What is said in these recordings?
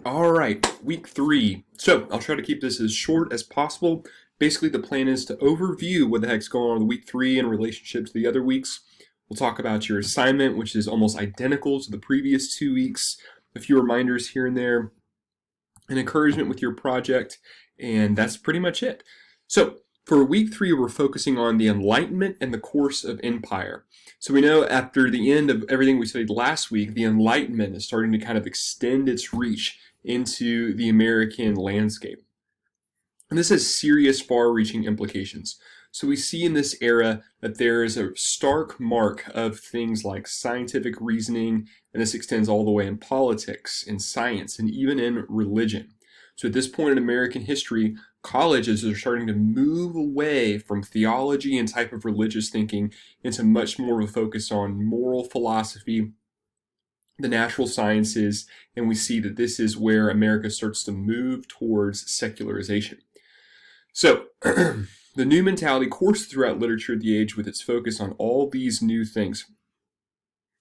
All right, week 3. So I'll try to keep this as short as possible. Basically, the plan is to overview what the heck's going on in week 3 in relationship to the other weeks. We'll talk about your assignment, which is almost identical to the previous 2 weeks. A few reminders here and there, an encouragement with your project, and that's pretty much it. So for week 3, we're focusing on the Enlightenment and the course of empire. So we know after the end of everything we studied last week, the Enlightenment is starting to kind of extend its reach into the American landscape. And this has serious far-reaching implications. So we see in this era that there is a stark mark of things like scientific reasoning, and this extends all the way in politics, in science, and even in religion. So at this point in American history, colleges are starting to move away from theology and type of religious thinking into much more of a focus on moral philosophy, the natural sciences, and we see that this is where America starts to move towards secularization. So, the new mentality courses throughout literature of the age with its focus on all these new things.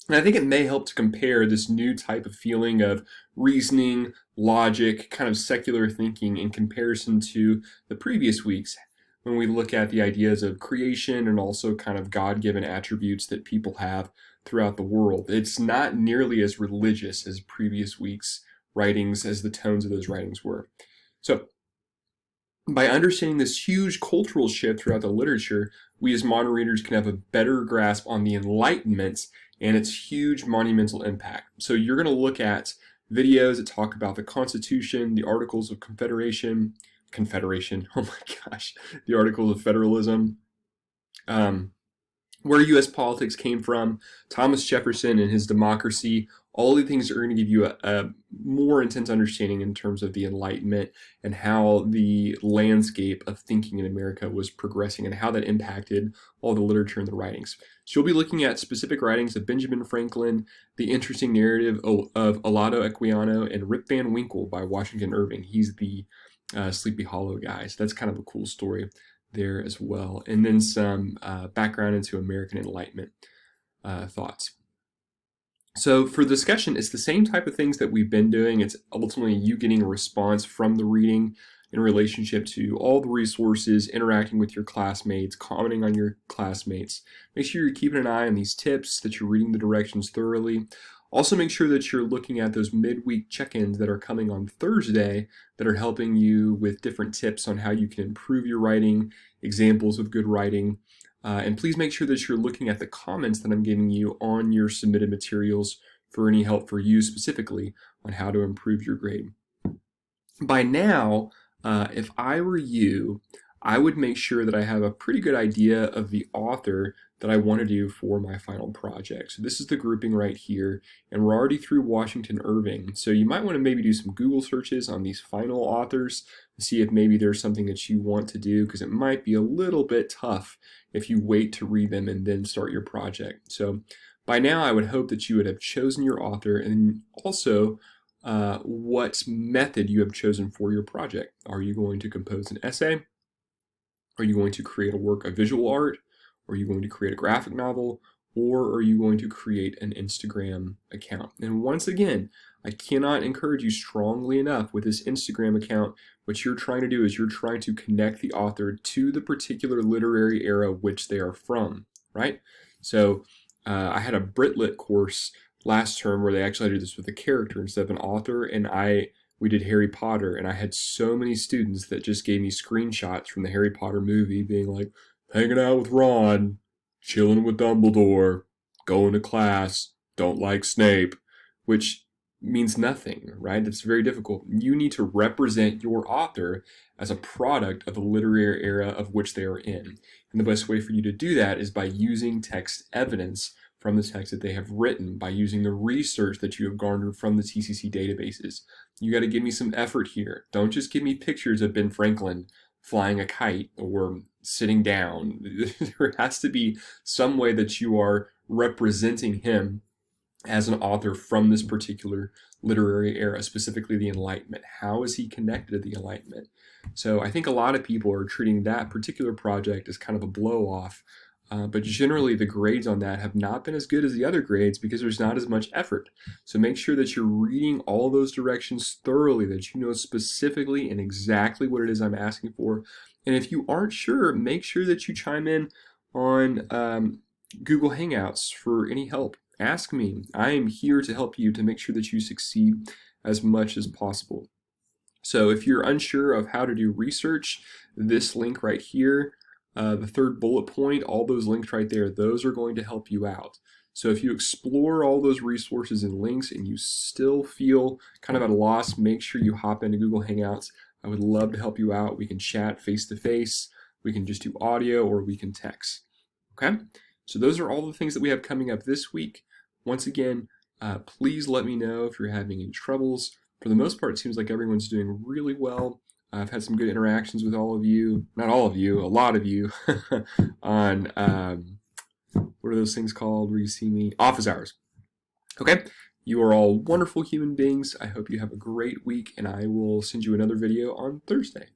And I think it may help to compare this new type of feeling of reasoning, logic, kind of secular thinking in comparison to the previous weeks when we look at the ideas of creation and also kind of God-given attributes that people have throughout the world. It's not nearly as religious as previous weeks' writings, as the tones of those writings were. So, by understanding this huge cultural shift throughout the literature, we as modern readers can have a better grasp on the Enlightenment and its huge monumental impact. So you're going to look at videos that talk about the Constitution, the Articles of Confederation, oh my gosh, the Articles of Federalism, where U.S. politics came from, Thomas Jefferson and his democracy. All the things are going to give you a more intense understanding in terms of the Enlightenment and how the landscape of thinking in America was progressing and how that impacted all the literature and the writings. So you'll be looking at specific writings of Benjamin Franklin, the interesting narrative of Olaudah Equiano, and Rip Van Winkle by Washington Irving. He's the Sleepy Hollow guy, so that's kind of a cool story there as well. And then some background into American Enlightenment thoughts. So for discussion, it's the same type of things that we've been doing. It's ultimately you getting a response from the reading in relationship to all the resources, interacting with your classmates, commenting on your classmates. Make sure you're keeping an eye on these tips, that you're reading the directions thoroughly. Also make sure that you're looking at those midweek check-ins that are coming on Thursday that are helping you with different tips on how you can improve your writing, examples of good writing. And please make sure that you're looking at the comments that I'm giving you on your submitted materials for any help for you specifically on how to improve your grade. By now, if I were you, I would make sure that I have a pretty good idea of the author that I want to do for my final project. So this is the grouping right here, and we're already through Washington Irving. So you might want to maybe do some Google searches on these final authors to see if maybe there's something that you want to do, because it might be a little bit tough if you wait to read them and then start your project. So by now I would hope that you would have chosen your author and also what method you have chosen for your project. Are you going to compose an essay? Are you going to create a work of visual art? Are you going to create a graphic novel? Or are you going to create an Instagram account? And once again, I cannot encourage you strongly enough with this Instagram account. What you're trying to do is you're trying to connect the author to the particular literary era which they are from, right? So I had a Britlit course last term where they actually did this with a character instead of an author, and we did Harry Potter, and I had so many students that just gave me screenshots from the Harry Potter movie being like, hanging out with Ron, chilling with Dumbledore, going to class, don't like Snape, which means nothing, right? It's very difficult. You need to represent your author as a product of the literary era of which they are in. And the best way for you to do that is by using text evidence from the text that they have written, by using the research that you have garnered from the TCC databases. You got to give me some effort here. Don't just give me pictures of Ben Franklin flying a kite or sitting down. There has to be some way that you are representing him as an author from this particular literary era, specifically the Enlightenment. How is he connected to the Enlightenment? So I think a lot of people are treating that particular project as kind of a blow-off But generally the grades on that have not been as good as the other grades because there's not as much effort. So make sure that you're reading all those directions thoroughly, that you know specifically and exactly what it is I'm asking for. And if you aren't sure, make sure that you chime in on Google Hangouts for any help. Ask me. I am here to help you to make sure that you succeed as much as possible. So if you're unsure of how to do research, this link right here, the third bullet point, all those links right there, those are going to help you out. So if you explore all those resources and links and you still feel kind of at a loss, make sure you hop into Google Hangouts. I would love to help you out. We can chat face to face, we can just do audio, or we can text. Okay? So those are all the things that we have coming up this week. Once again, please let me know if you're having any troubles. For the most part, it seems like everyone's doing really well. I've had some good interactions with all of you, not all of you, a lot of you, on, what are those things called where you see me? Office hours. Okay, you are all wonderful human beings. I hope you have a great week, and I will send you another video on Thursday.